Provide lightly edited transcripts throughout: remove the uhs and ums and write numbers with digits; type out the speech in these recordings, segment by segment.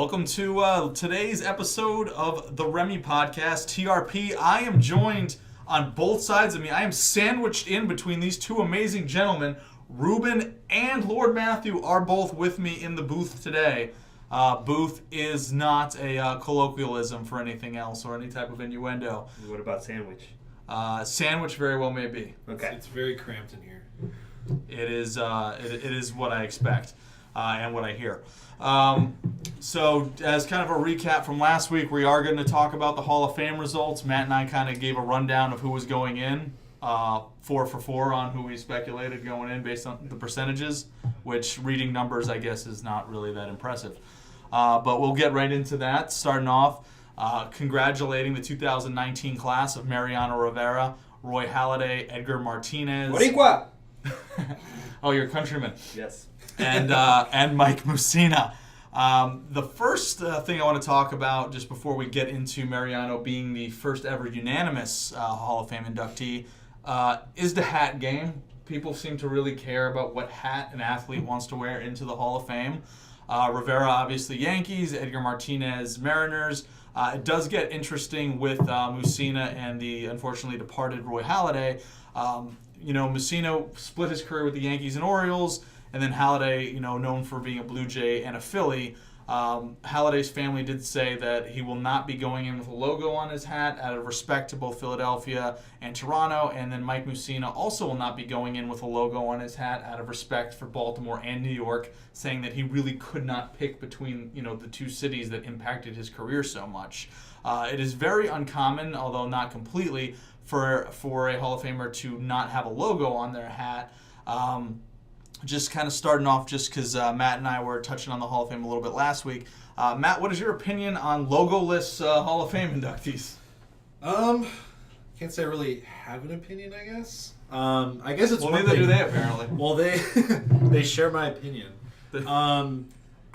Welcome to today's episode of the Remy Podcast, TRP. I am joined on both sides of me. I am sandwiched in between these two amazing gentlemen. Ruben and Lord Matthew are both with me in the booth today. Booth is not a colloquialism for anything else or any type of innuendo. What about sandwich? Sandwich very well may be. Okay. It's very cramped in here. It is what I expect and what I hear. So as kind of a recap from last week, we are going to talk about the Hall of Fame results. Matt and I kind of gave a rundown of who was going in, 4 for 4 on who we speculated going in based on the percentages, which reading numbers, I guess, is not really that impressive. But we'll get right into that, starting off congratulating the 2019 class of Mariano Rivera, Roy Halladay, Edgar Martinez. Boricua! Oh, your countryman. Yes. And Mike Mussina. The first thing I want to talk about, just before we get into Mariano being the first ever unanimous Hall of Fame inductee, is the hat game. People seem to really care about what hat an athlete wants to wear into the Hall of Fame. Rivera, obviously Yankees, Edgar Martinez, Mariners. It does get interesting with Mussina and the unfortunately departed Roy Halladay. Mussina split his career with the Yankees and Orioles, and then Halladay, known for being a Blue Jay and a Philly. Halladay's family did say that he will not be going in with a logo on his hat out of respect to both Philadelphia and Toronto, and then Mike Mussina also will not be going in with a logo on his hat out of respect for Baltimore and New York, saying that he really could not pick between the two cities that impacted his career so much. It is very uncommon, although not completely, for a Hall of Famer to not have a logo on their hat. Just kind of starting off, just because Matt and I were touching on the Hall of Fame a little bit last week. Matt, what is your opinion on logoless Hall of Fame inductees? Can't say I really have an opinion, I guess. I guess it's well, one neither thing. do they, apparently. Well, they share my opinion.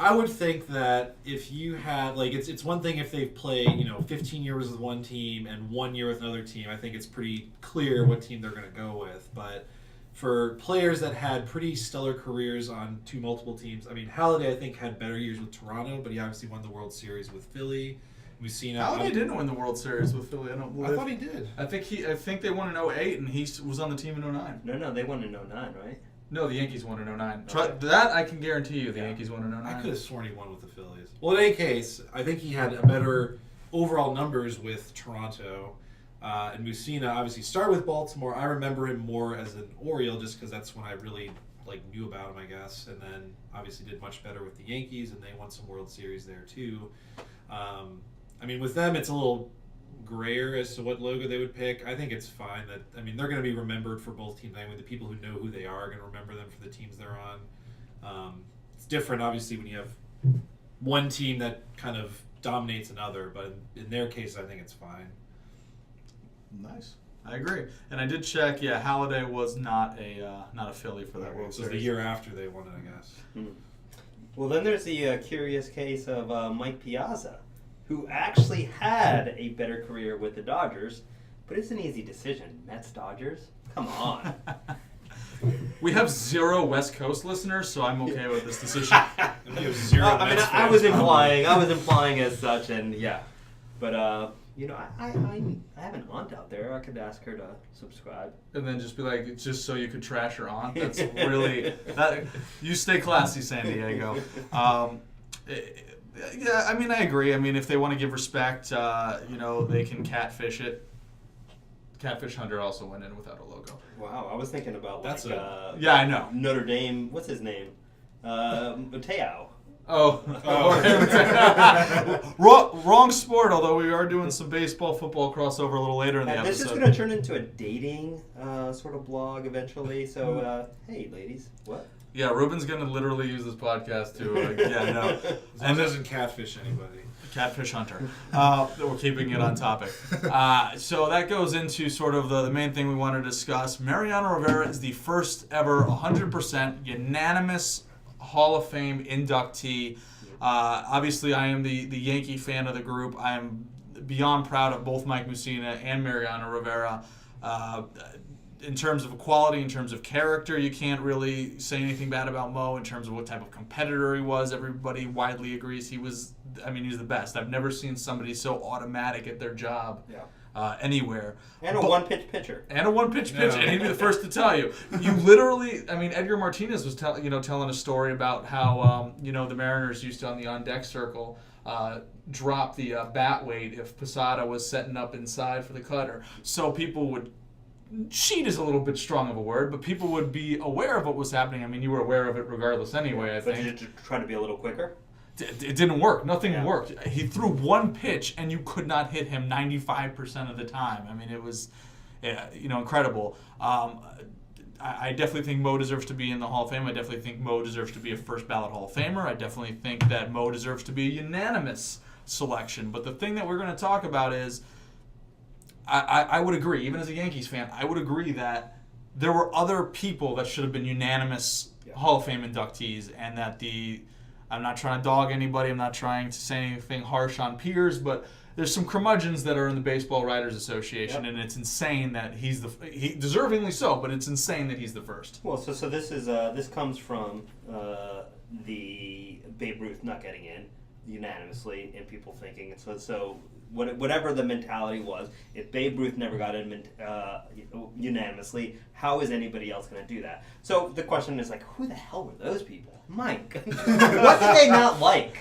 I would think that if you had, it's one thing if they've played, 15 years with one team and 1 year with another team. I think it's pretty clear what team they're going to go with. But for players that had pretty stellar careers on multiple teams, Halladay, I think, had better years with Toronto, but he obviously won the World Series with Philly. Mussina. Halladay didn't win the World Series with Philly. I thought he did. I think they won in 2008, and he was on the team in 2009. No, they won in 2009, right? No, the Yankees won in 2009. Okay. That I can guarantee you, the Yankees won in 2009. I could have sworn he won with the Phillies. Well, in any case, I think he had a better overall numbers with Toronto. And Mussina obviously started with Baltimore. I remember him more as an Oriole just because that's when I really knew about him, I guess. And then obviously did much better with the Yankees, and they won some World Series there too. With them, it's a little grayer as to what logo they would pick. I think it's fine that they're going to be remembered for both teams. The people who know who they are going to remember them for the teams they're on. It's different, obviously, when you have one team that kind of dominates another, but in their case, I think it's fine. Nice, I agree. And I did check. Yeah, Halladay was not a Philly for that World So Series. the year after they won it, I guess. Hmm. Well, then there's the curious case of Mike Piazza, who actually had a better career with the Dodgers, but it's an easy decision. Mets, Dodgers? Come on. We have 0 West Coast listeners, so I'm okay with this decision. You have 0 Mets I was fans. implying as such, and yeah. But, I have an aunt out there. I could ask her to subscribe. And then just be like, just so you could trash her aunt. That's really you stay classy, San Diego. Yeah, I agree. If they want to give respect, they can catfish it. Catfish Hunter also went in without a logo. Wow, I was thinking about yeah, I know. Notre Dame. What's his name? Mateo. Oh. Wrong sport. Although we are doing some baseball, football crossover a little later in the episode. This is going to turn into a dating sort of blog eventually. So, hey, ladies, what? Yeah, Ruben's going to literally use this podcast to, And doesn't catfish anybody. Catfish Hunter. We're keeping it on topic. So that goes into sort of the main thing we want to discuss. Mariano Rivera is the first ever 100% unanimous Hall of Fame inductee. Obviously, I am the Yankee fan of the group. I am beyond proud of both Mike Mussina and Mariano Rivera. in terms of quality, in terms of character, you can't really say anything bad about Mo. In terms of what type of competitor he was, everybody widely agrees he was the best. I've never seen somebody so automatic at their job anywhere. And a one-pitch pitcher. And he'd be the first to tell you. You literally, Edgar Martinez was telling a story about how, the Mariners used to, on the on-deck circle, drop the bat weight if Posada was setting up inside for the cutter. So people would, cheat is a little bit strong of a word, but people would be aware of what was happening. You were aware of it regardless anyway, I think. But did you try to be a little quicker? It didn't work. Nothing worked. He threw one pitch, and you could not hit him 95% of the time. It was, incredible. I definitely think Mo deserves to be in the Hall of Fame. I definitely think Mo deserves to be a first ballot Hall of Famer. I definitely think that Mo deserves to be a unanimous selection. But the thing that we're going to talk about is, I would agree, even as a Yankees fan, I would agree that there were other people that should have been unanimous Hall of Fame inductees, and that I'm not trying to dog anybody, I'm not trying to say anything harsh on peers, but there's some curmudgeons that are in the Baseball Writers Association, and it's insane that he deservingly so, but it's insane that he's the first. Well, so this is this comes from the Babe Ruth not getting in unanimously, and people thinking so whatever the mentality was, if Babe Ruth never got in unanimously, how is anybody else going to do that? So the question is who the hell were those people? Mike, what did they not like?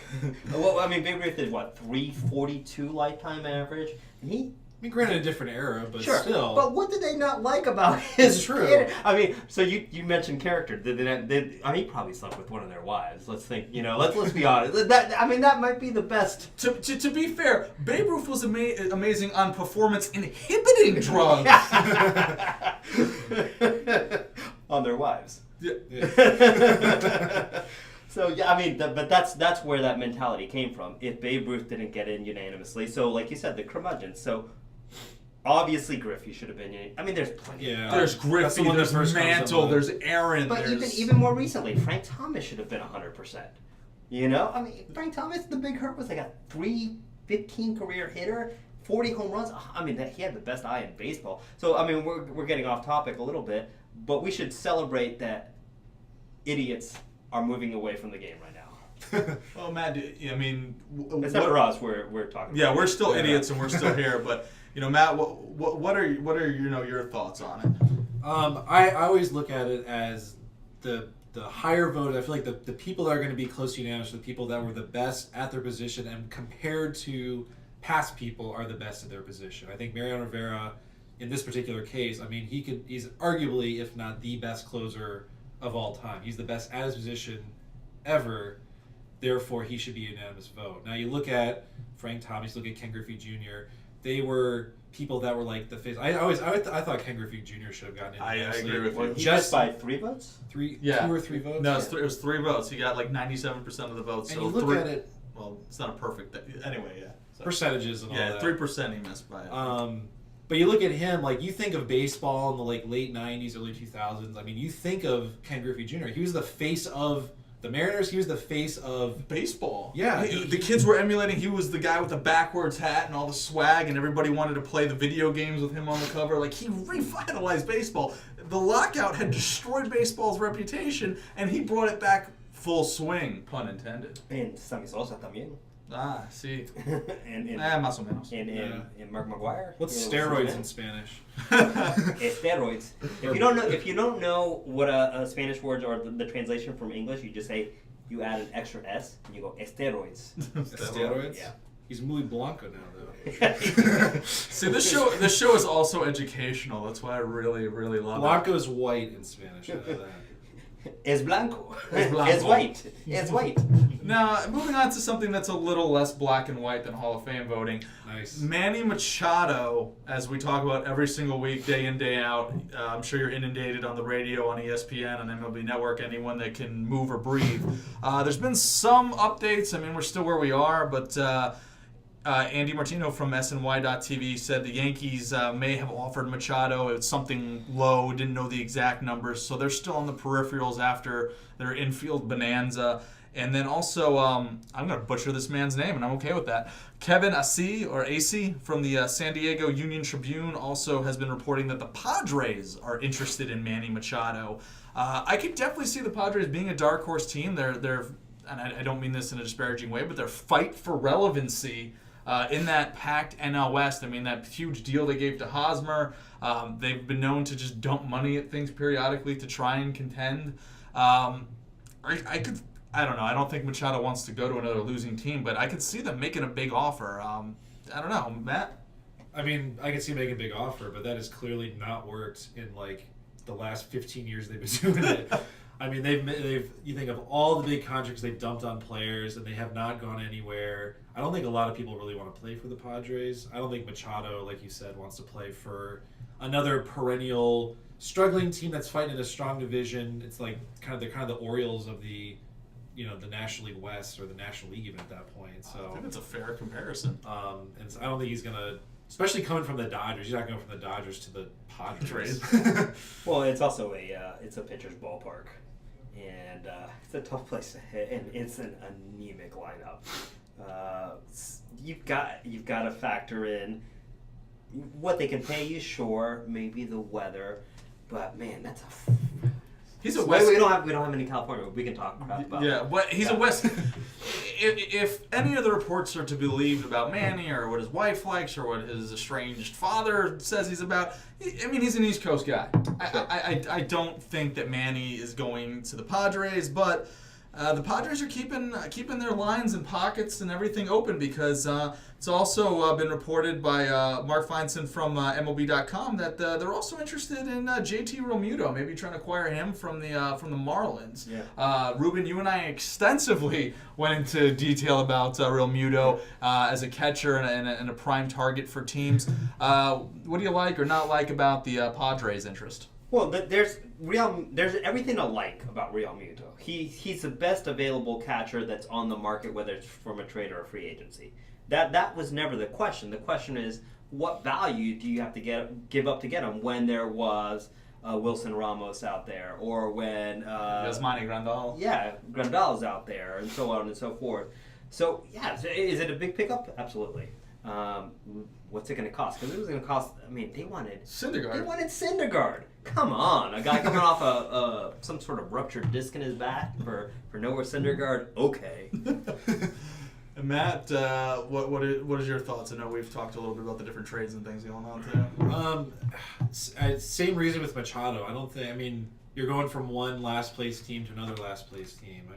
Well, Babe Ruth did 342 lifetime average, and he. Granted, a different era, but sure, still. But what did they not like about his? It's true. Kid? So you mentioned character. He probably slept with one of their wives. Let's think. Let's be honest. That might be the best. To be fair, Babe Ruth was amazing on performance inhibiting drugs. On their wives. Yeah. So but that's where that mentality came from. If Babe Ruth didn't get in unanimously, so like you said, the curmudgeon. So obviously Griffey should have been in. There's plenty. Yeah. There's Griffey, there's Mantle, there's Aaron. But even more recently, Frank Thomas should have been 100%. Frank Thomas, the Big Hurt, was like a 315 career hitter. 40 home runs. He had the best eye in baseball. So we're getting off topic a little bit, but we should celebrate that idiots are moving away from the game right now. Well, Matt, except for us, we're talking. Yeah, we're still idiots and we're still here. But Matt, what are your thoughts on it? I always look at it as the higher vote. I feel like the people that are going to be close to unanimous are the people that were the best at their position, and compared to past people are the best at their position. I think Mariano Rivera, in this particular case, he's arguably, if not the best closer of all time. He's the best at his position ever. Therefore, he should be a unanimous vote. Now, you look at Frank Thomas, you look at Ken Griffey Jr. They were people that were like the face. I thought Ken Griffey Jr. should have gotten in. I agree with you. Just by 3 votes? 2 or 3 votes? No, it was 3 votes. He got 97% of the votes. And so you look at it. Well, it's not a perfect thing. Anyway, yeah. So. Percentages and all that. 3% he missed by it. But you look at him, you think of baseball in the late 90s, early 2000s. You think of Ken Griffey Jr. He was the face of the Mariners. He was the face of baseball. Yeah. The kids were emulating. He was the guy with the backwards hat and all the swag, and everybody wanted to play the video games with him on the cover. He revitalized baseball. The lockout had destroyed baseball's reputation, and he brought it back full swing, pun intended. And Sammy Sosa también. Ah, sí. and más o menos. And Mark McGwire. What's steroids in Spanish? Steroids. If you don't know what a Spanish words or the translation from English, you just say you add an extra S and you go steroids. Steroids? Yeah. He's muy blanco now, though. See, this show is also educational. That's why I really, really love Blanco is white in Spanish. I know that. Es blanco. Es blanco. Es white. Es white. Now, moving on to something that's a little less black and white than Hall of Fame voting. Nice. Manny Machado, as we talk about every single week, day in, day out. I'm sure you're inundated on the radio, on ESPN, on MLB Network, anyone that can move or breathe. There's been some updates. We're still where we are, but Andy Martino from SNY.TV said the Yankees may have offered Machado. It's something low, didn't know the exact numbers, so they're still on the peripherals after their infield bonanza. And then also, I'm going to butcher this man's name, and I'm okay with that. Kevin AC from the San Diego Union Tribune also has been reporting that the Padres are interested in Manny Machado. I could definitely see the Padres being a dark horse team. They're and I don't mean this in a disparaging way, but their fight for relevancy in that packed NL West. I mean, that huge deal they gave to Hosmer. They've been known to just dump money at things periodically to try and contend. I don't know. I don't think Machado wants to go to another losing team, but I could see them making a big offer. I don't know, Matt. I mean, I could see making a big offer, but that has clearly not worked in like the last 15 years they've been doing it. I mean, they've you think of all the big contracts they've dumped on players, and they have not gone anywhere. I don't think a lot of people really want to play for the Padres. I don't think Machado, like you said, wants to play for another perennial struggling team that's fighting in a strong division. It's like kind of the Orioles of the National League West or the National League even at that point. So I think that's a fair comparison. And so I don't think he's gonna, especially coming from the Dodgers. He's not going from the Dodgers to the Padres. Well, it's also it's a pitcher's ballpark, and it's a tough place to hit, and it's an anemic lineup. You've got to factor in what they can pay you. Sure, maybe the weather, but man, that's a. He's a West. We don't have any California. But we can talk crap about. Yeah, but he's a West. If any of the reports are to be believed about Manny, or what his wife likes, or what his estranged father says he's about, I mean, he's an East Coast guy. I don't think that Manny is going to the Padres, but the Padres are keeping their lines and pockets and everything open, because it's also been reported by Mark Feinstein from MLB.com that they're also interested in JT Realmuto, maybe trying to acquire him from the Marlins. Yeah. Ruben, you and I extensively went into detail about Realmuto as a catcher and a prime target for teams. What do you like or not like about the Padres' interest? Well, there's everything to like about Realmuto. He's the best available catcher that's on the market, whether it's from a trade or a free agency. That was never the question. The question is, what value do you have to give up to get him? When there was Wilson Ramos out there, or when Yasmani Grandal. Yeah, Grandal's out there, and so on and so forth. So yeah, is it a big pickup? Absolutely. What's it going to cost? Because it was going to cost. I mean, they wanted Syndergaard. They wanted Syndergaard. Come on, a guy coming off some sort of ruptured disc in his back for Noah Syndergaard. Okay. And Matt, what is your thoughts? I know we've talked a little bit about the different trades and things going on too. Same reason with Machado. I mean, you're going from one last place team to another last place team. I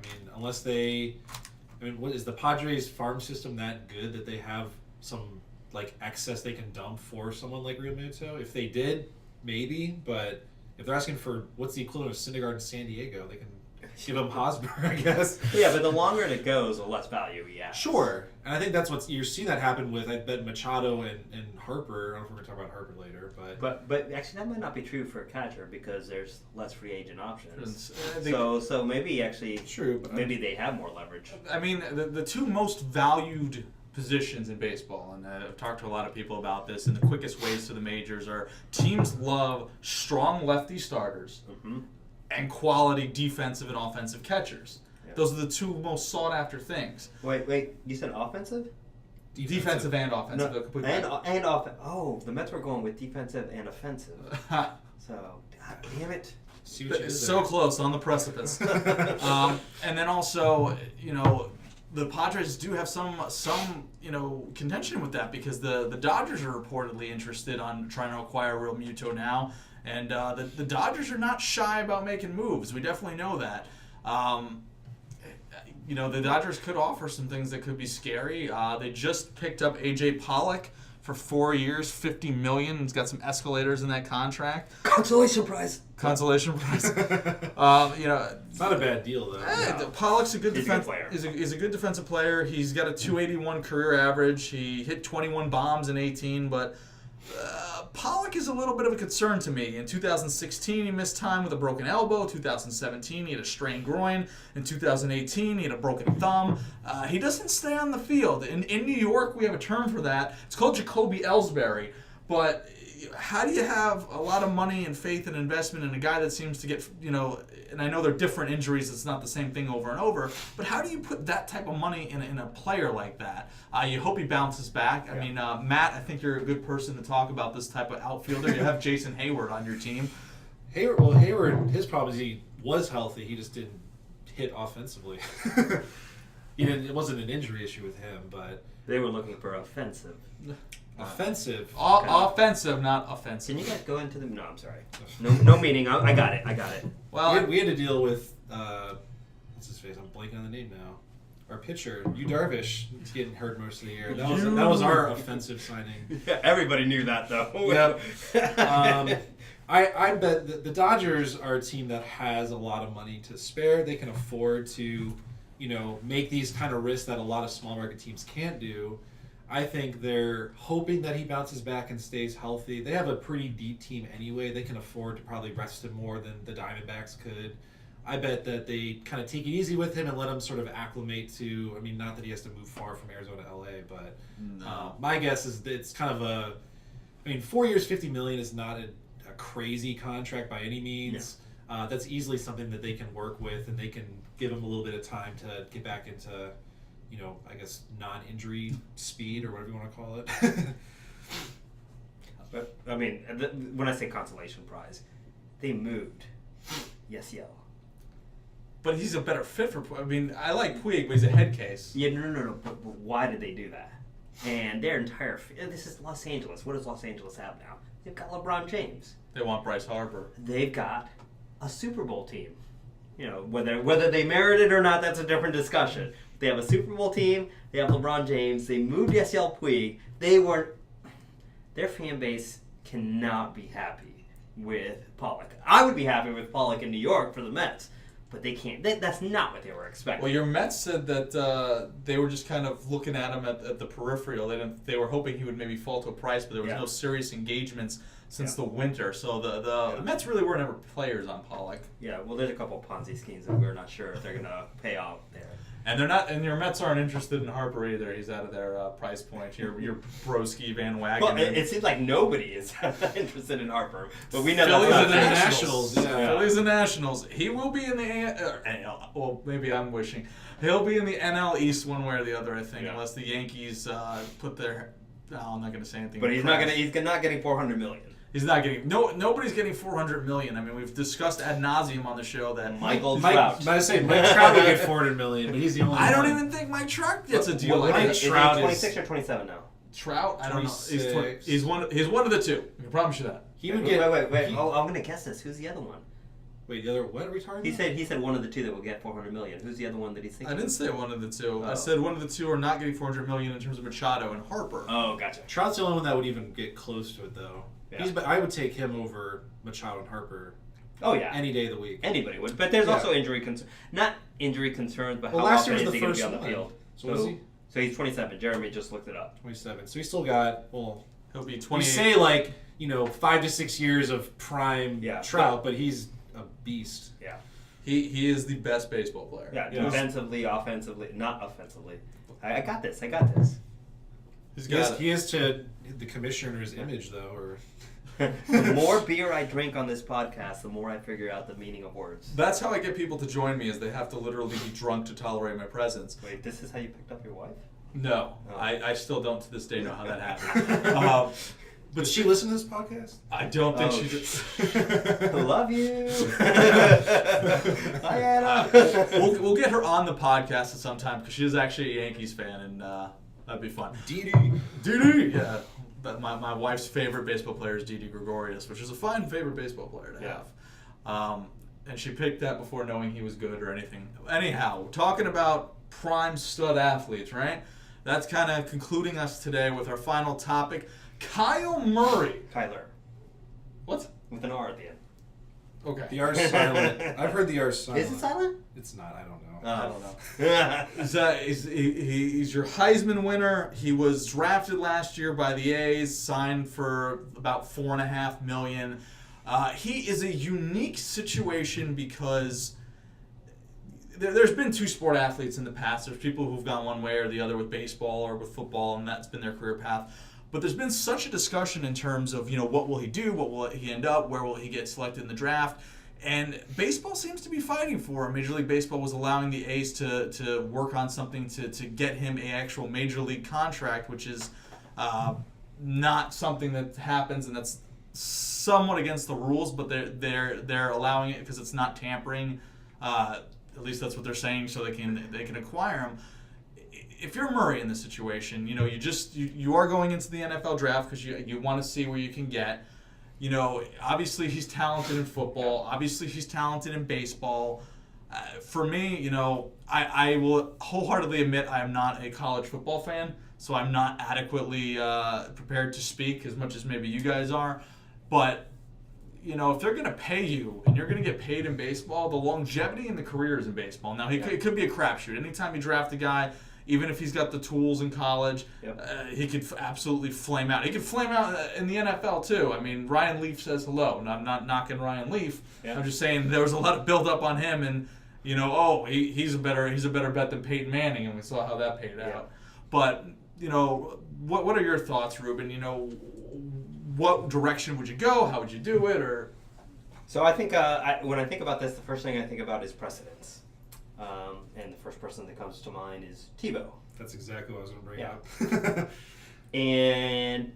mean, what is the Padres farm system that good that they have some like excess they can dump for someone like Realmuto? If they did, maybe. But if they're asking for what's the equivalent of Syndergaard in San Diego, they can give him Hosmer, I guess. Yeah, but the longer it goes, the less value he has. Sure. And I think that's what you're seeing that happen with, I bet, Machado and Harper. I don't know if we're going to talk about Harper later. But actually, that might not be true for a catcher, because there's less free agent options. So maybe actually, true, but maybe they have more leverage. I mean, the two most valued positions in baseball, and I've talked to a lot of people about this, and the quickest ways to the majors are teams love strong lefty starters and quality defensive and offensive catchers. Yeah. Those are the two most sought after things. Wait, you said offensive? Defensive and offensive. No, and offensive. Oh, the Mets were going with defensive and offensive. So, God damn it. So close, on the precipice. And then also, the Padres do have some contention with that, because the Dodgers are reportedly interested on trying to acquire Realmuto now, and the Dodgers are not shy about making moves. We definitely know that. The Dodgers could offer some things that could be scary. They just picked up A.J. Pollock for 4 years, $50 million. He's got some escalators in that contract. Consolation prize. It's not a bad deal though. Pollock's a good defensive player. He's a good defensive player. He's got a 281 career average. He hit 21 bombs in 18, but Pollock is a little bit of a concern to me. In 2016, he missed time with a broken elbow. 2017, he had a strained groin. In 2018, he had a broken thumb. He doesn't stay on the field. In New York, we have a term for that. It's called Jacoby Ellsbury. But how do you have a lot of money and faith and investment in a guy that seems to get, and I know they're different injuries, it's not the same thing over and over, but how do you put that type of money in a player like that? You hope he bounces back. I mean, Matt, I think you're a good person to talk about this type of outfielder. You have Jason Hayward on your team. Hayward, his problem is he was healthy, he just didn't hit offensively. It wasn't an injury issue with him, but... They were looking for offensive. Offensive. Offensive, not offensive. Can you guys go into the... No, I'm sorry. No meaning. I got it. Well, we had to deal with... what's his face? I'm blanking on the name now. Our pitcher, Yu Darvish, is getting hurt most of the year. That was our offensive signing. Yeah, everybody knew that, though. Yep. I bet the Dodgers are a team that has a lot of money to spare. They can afford to, make these kind of risks that a lot of small market teams can't do. I think they're hoping that he bounces back and stays healthy. They have a pretty deep team anyway. They can afford to probably rest him more than the Diamondbacks could. I bet that they kind of take it easy with him and let him sort of acclimate to, not that he has to move far from Arizona to LA, but my guess is that it's kind of 4 years, $50 million is not a crazy contract by any means. Yeah. That's easily something that they can work with, and they can give him a little bit of time to get back into, I guess non-injury speed or whatever you want to call it. But when I say consolation prize, they moved Yesiel. But he's a better fit for. I like Puig, but he's a head case. Yeah, no. But why did they do that? And their entire this is Los Angeles. What does Los Angeles have now? They've got LeBron James. They want Bryce Harper. They've got a Super Bowl team. Whether they merit it or not, that's a different discussion. They have a Super Bowl team. They have LeBron James. They moved Yesiel Puig. Their fan base cannot be happy with Pollock. I would be happy with Pollock in New York for the Mets, but they can't. That's not what they were expecting. Well, your Mets said that they were just kind of looking at him at the peripheral. They were hoping he would maybe fall to a price, but there was no serious engagements since the winter. So the Mets really weren't ever players on Pollock. Yeah, well, there's a couple of Ponzi schemes that we're not sure if they're going to pay out there. And they're not, and your Mets aren't interested in Harper either. He's out of their price point. Your Broski Van Wagen. Well, it seems like nobody is interested in Harper, but we know Phillies that's and the Nationals. Phillies and Nationals. He will be in the NL. Well, maybe I'm wishing he'll be in the NL East one way or the other. I think, unless the Yankees put their. No, I'm not going to say anything. But he's not getting $400 million. He's not getting nobody's getting $400 million. We've discussed ad nauseum on the show that Mike Trout. Mike Trout would get $400 million, but he's the only. I don't even think Mike Trout gets a deal like that. Is he 26 or 27 now? Trout, I don't know. He's one of the two. I can promise you that. He would get. Wait. I'm gonna guess this. Who's the other one? Wait, the other what are we talking about? He said one of the two that will get $400 million. Who's the other one that he's thinking? I didn't say one of the two. I said one of the two are not getting $400 million in terms of Machado and Harper. Oh, gotcha. Trout's the only one that would even get close to it, though. Yeah. I would take him over Machado and Harper. Oh yeah, any day of the week. Anybody would, but there's also injury concerns. Not injury concerns, but how often is he going to be on the field? So he's 27. Jeremy just looked it up. 27. So he's still got he'll be 28. You say 5 to 6 years of prime Trout, but he's a beast. Yeah. He is the best baseball player. Yeah, defensively, offensively, not offensively. I got this. He is to the commissioner's image, though. Or the more beer I drink on this podcast, the more I figure out the meaning of words. That's how I get people to join me, is they have to literally be drunk to tolerate my presence. Wait, this is how you picked up your wife? No. Oh. I still don't to this day know how that happened. But does she listen to this podcast? I don't think she does. Love you. Hi, Anna. We'll get her on the podcast at some time because she is actually a Yankees fan, and that'd be fun. Didi. Yeah. But my wife's favorite baseball player is Didi Gregorius, which is a fine favorite baseball player to have. And she picked that before knowing he was good or anything. Anyhow, talking about prime stud athletes, right? That's kind of concluding us today with our final topic. Kyler. What? With an R at the end. Okay. The R is silent. I've heard the R is silent. Is it silent? It's not. I don't know. I don't know. He's your Heisman winner. He was drafted last year by the A's, signed for about $4.5 million. He is a unique situation because there's been two sport athletes in the past. There's people who've gone one way or the other with baseball or with football, and that's been their career path. But there's been such a discussion in terms of, what will he do? What will he end up? Where will he get selected in the draft? And baseball seems to be fighting for him. Major League Baseball was allowing the A's to work on something to get him an actual major league contract, which is not something that happens, and that's somewhat against the rules. But they're allowing it because it's not tampering. At least that's what they're saying, so they can acquire him. If you're Murray in this situation, you are going into the NFL draft because you want to see where you can get. Obviously he's talented in football. Obviously he's talented in baseball. For me, I will wholeheartly admit I am not a college football fan, so I'm not adequately prepared to speak as much as maybe you guys are. But, if they're going to pay you and you're going to get paid in baseball, the longevity in the career is in baseball. Now, it could be a crapshoot. Anytime you draft a guy, even if he's got the tools in college, he could absolutely flame out. He could flame out in the NFL too. I mean, Ryan Leaf says hello, and I'm not knocking Ryan Leaf. Yeah. I'm just saying there was a lot of build up on him, and he's a better bet than Peyton Manning, and we saw how that paid out. But what are your thoughts, Ruben? What direction would you go? How would you do it? Or so I think when I think about this, the first thing I think about is precedence. And the first person that comes to mind is Tebow. That's exactly what I was going to bring up. And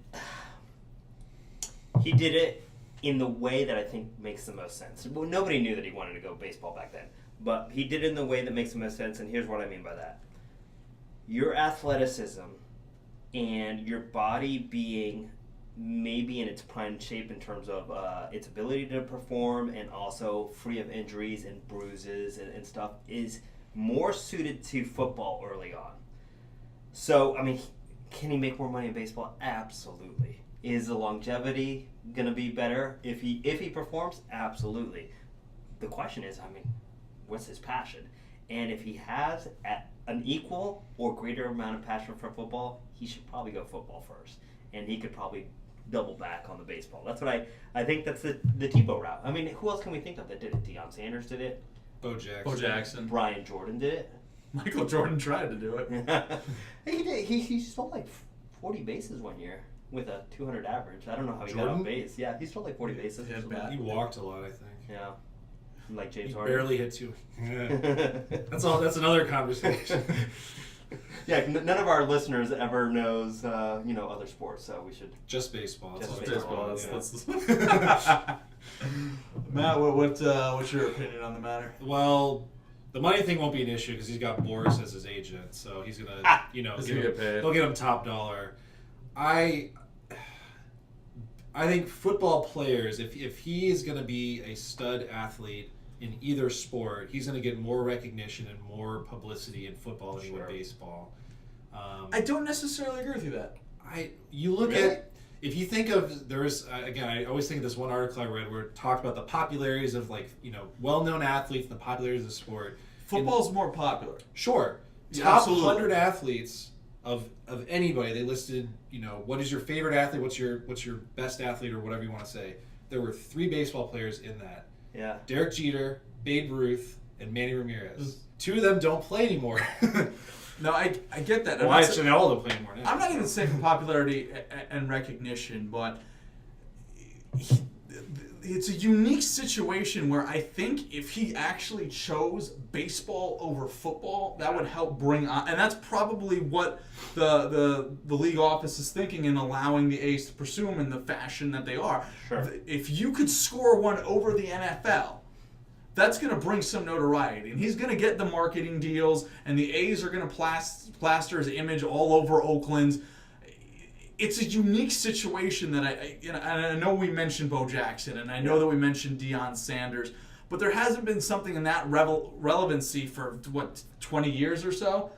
he did it in the way that I think makes the most sense. Well, nobody knew that he wanted to go baseball back then, but he did it in the way that makes the most sense, and here's what I mean by that. Your athleticism and your body being maybe in its prime shape in terms of its ability to perform and also free of injuries and bruises and stuff is more suited to football early on. So, I mean, can he make more money in baseball? Absolutely. Is the longevity going to be better if he performs? Absolutely. The question is, what's his passion? And if he has an equal or greater amount of passion for football, he should probably go football first. And he could probably double back on the baseball. That's what I think that's the Tebow route. I mean, who else can we think of that did it? Deion Sanders did it. Bo Jackson. Brian Jordan did it. Michael Jordan tried to do it. He did. He stole like 40 bases one year with a 200 average. I don't know how he got on base. Yeah, he stole like 40 bases. He walked a lot, I think. Yeah. Like James he Harden. Barely hit two. Yeah. That's another conversation. Yeah, none of our listeners ever knows, other sports, so we should just baseball. Just baseball. Matt, what's your opinion on the matter? Well, the money thing won't be an issue because he's got Boris as his agent, so he's gonna, get paid. They'll get him top dollar. I think football players, if he is going to be a stud athlete in either sport, he's going to get more recognition and more publicity in football than he would baseball. I don't necessarily agree with you that. You look at, if you think of, again, I always think of this one article I read where it talked about the popularities of well-known athletes and the popularities of the sport. Football's more popular. Sure. Yeah, Top absolutely. 100 athletes of anybody, they listed, what is your favorite athlete, what's your best athlete, or whatever you want to say. There were 3 baseball players in that. Yeah. Derek Jeter, Babe Ruth, and Manny Ramirez. 2 of them don't play anymore. No, I get that. Why should they all don't play anymore now? I'm not even saying for popularity and recognition, but it's a unique situation where I think if he actually chose baseball over football, that would help bring on, and that's probably what the league office is thinking in allowing the A's to pursue him in the fashion that they are. Sure. If you could score one over the NFL, that's going to bring some notoriety, and he's going to get the marketing deals, and the A's are going to plaster his image all over Oakland. It's a unique situation that I know we mentioned Bo Jackson, and I know that we mentioned Deion Sanders, but there hasn't been something in that relevancy for 20 years or so.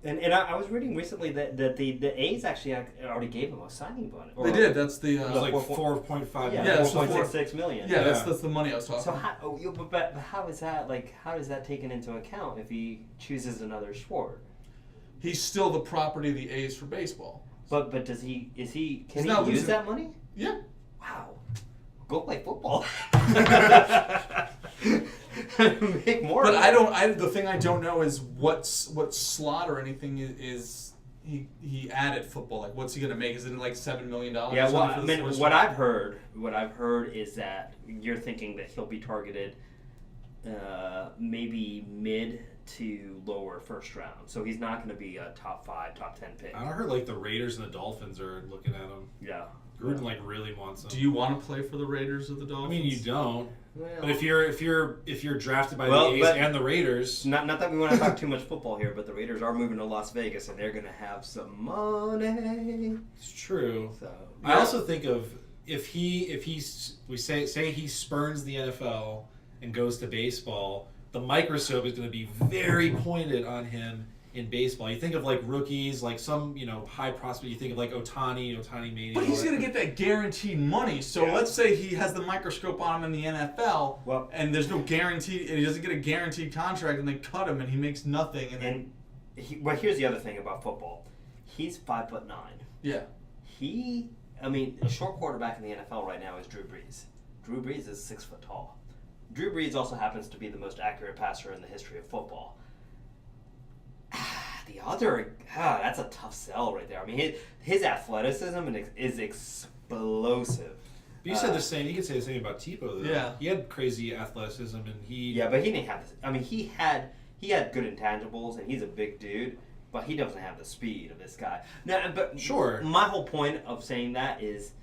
And I was reading recently that the A's actually already gave him a signing bonus. They did. That's the it was like 4.5 million. Yeah, $4.66 million. Yeah, that's the money I was talking about. So how is that how is that taken into account if he chooses another sport? He's still the property of the A's for baseball. But can he use that money? Yeah. Wow. Go play football. Make more. But the thing I don't know is what slot or anything is he added football? Like, what's he gonna make? Is it like $7 million? Yeah, well, I mean, what I I've heard is that you're thinking that he'll be targeted maybe mid to lower first round. So he's not going to be a top 5, top 10 pick. I heard like the Raiders and the Dolphins are looking at him. Yeah. Gruden like really wants him. Do you want to play for the Raiders or the I Dolphins? mean, you don't. Well, But if you're drafted by the A's and the Raiders, not that we want to talk too much football here, but the Raiders are moving to Las Vegas and they're going to have some money. it's true. So I also think of if he say he spurns the NFL and goes to baseball, the microscope is going to be very pointed on him in baseball. You think of like rookies, like some high prospect. You think of like Otani Mania. But he's going to get that guaranteed money. So let's say he has the microscope on him in the NFL, and there's no guarantee, and he doesn't get a guaranteed contract, and they cut him, and he makes nothing. Well, here's the other thing about football. He's 5'9". Yeah. A short quarterback in the NFL right now is Drew Brees. Drew Brees is 6 foot tall. Drew Brees also happens to be the most accurate passer in the history of football. The other, that's a tough sell right there. I mean, his athleticism is explosive. But you said the same. You could say the same about Tebow, though. Yeah. He had crazy athleticism, and he. Yeah, but he didn't have this. I mean, he had good intangibles, and he's a big dude, but he doesn't have the speed of this guy. Now, but Sure. My whole point of saying that is,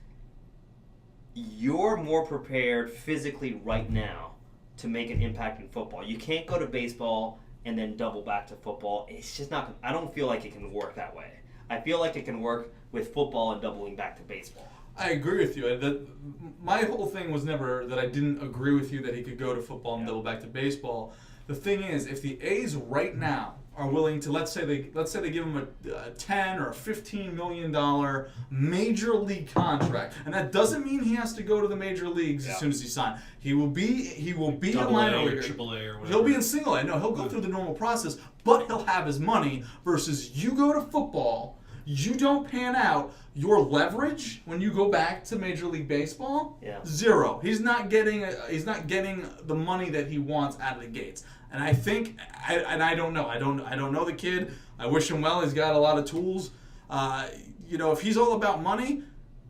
you're more prepared physically right now to make an impact in football. You can't go to baseball and then double back to football. It's just not. I don't feel like it can work that way. I feel like it can work with football and doubling back to baseball. I agree with you. My whole thing was never that I didn't agree with you that he could go to football and double back to baseball. The thing is, if the A's right now are willing to, let's say they give him a $10 or a $15 million major league contract, and that doesn't mean he has to go to the major leagues as soon as he signs. He will be a minor leaguer. AAA or whatever. He'll be in single A. No, he'll go through the normal process, but he'll have his money. Versus you go to football, you don't pan out. Your leverage when you go back to Major League Baseball, zero. He's not getting the money that he wants out of the gates. And I think, I don't know. I don't know the kid. I wish him well. He's got a lot of tools. If he's all about money,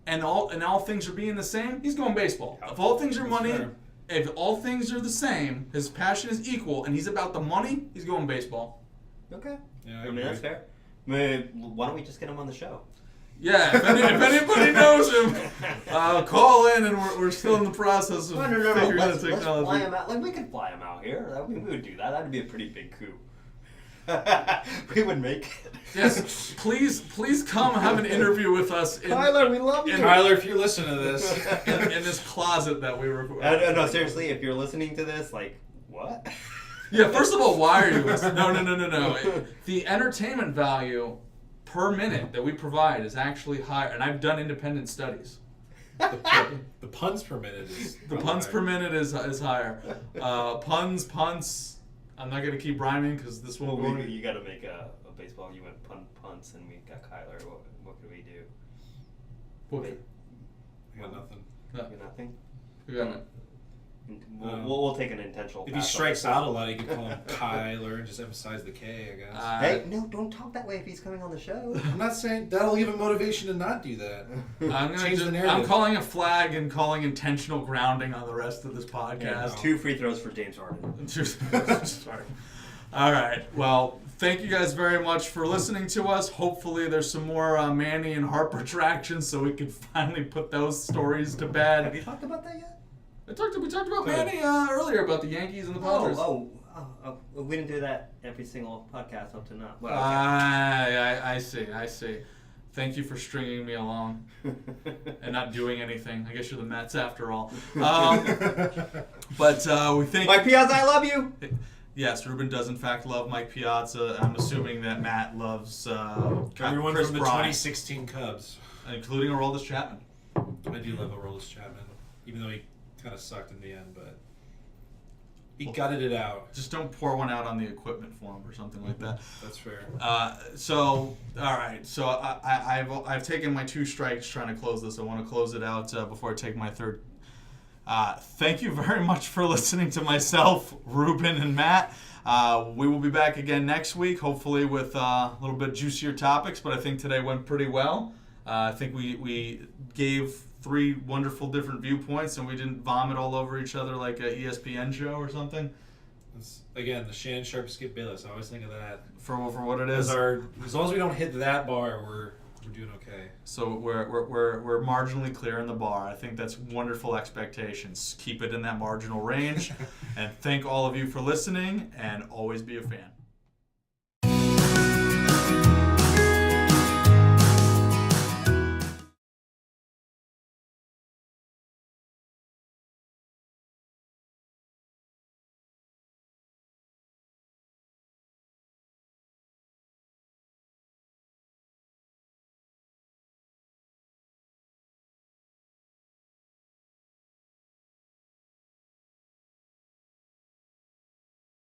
and all things are being the same, he's going baseball. If all things are money, if all things are the same, his passion is equal, and he's about the money, he's going baseball. Okay. Yeah, I mean, that's fair. Why don't we just get him on the show? Yeah, if anybody knows him, call in, and we're still in the process of figuring out the technology. Let's fly him out. Like, we could fly him out here. We would do that. That'd be a pretty big coup. We would make it. Yes, please come have an interview with us. Tyler, we love you. Tyler, if you're listening to this, in this closet that we record. No, seriously, if you're listening to this, like, what? Yeah, first of all, why are you listening? No. The entertainment value per minute that we provide is actually higher, and I've done independent studies. the puns per minute is per minute is higher. Punts. I'm not gonna keep rhyming because this one. Well, you got to make a baseball. You went punts, and we got Kyler. What could we do? I got nothing. Nothing. We got it. We'll take an intentional. If he strikes out a lot, you could call him Kyler and just emphasize the K, I guess. Hey, no, don't talk that way if he's coming on the show. I'm not saying that'll give him motivation to not do that. I'm calling a flag and calling intentional grounding on the rest of this podcast. Yeah, 2 free throws for James Harden. Sorry. All right. Well, thank you guys very much for listening to us. Hopefully, there's some more Manny and Harper attractions, so we can finally put those stories to bed. Have you talked about that yet? We talked about Manny earlier about the Yankees and the Padres. We didn't do that every single podcast up to now. Well, okay. I see. Thank you for stringing me along and not doing anything. I guess you're the Mets after all. But we think Mike Piazza, I love you. Yes, Ruben does in fact love Mike Piazza. I'm assuming that Matt loves everyone Chris from the Bryant, 2016 Cubs, including Aroldis Chapman. I do love Aroldis Chapman, even though he kind of sucked in the end, but he gutted it out. Just don't pour one out on the equipment for him or something like that. That's fair. All right. So I've taken my 2 strikes trying to close this. I want to close it out before I take my 3rd. Thank you very much for listening to myself, Ruben, and Matt. We will be back again next week, hopefully with a little bit juicier topics, but I think today went pretty well. I think we gave 3 wonderful different viewpoints, and we didn't vomit all over each other like an ESPN show or something. It's, again, the Shannon Sharp Skip Bayless. I always think of that. For what it is. As long as we don't hit that bar, we're doing okay. So we're marginally clear in the bar. I think that's wonderful expectations. Keep it in that marginal range. And thank all of you for listening, and always be a fan.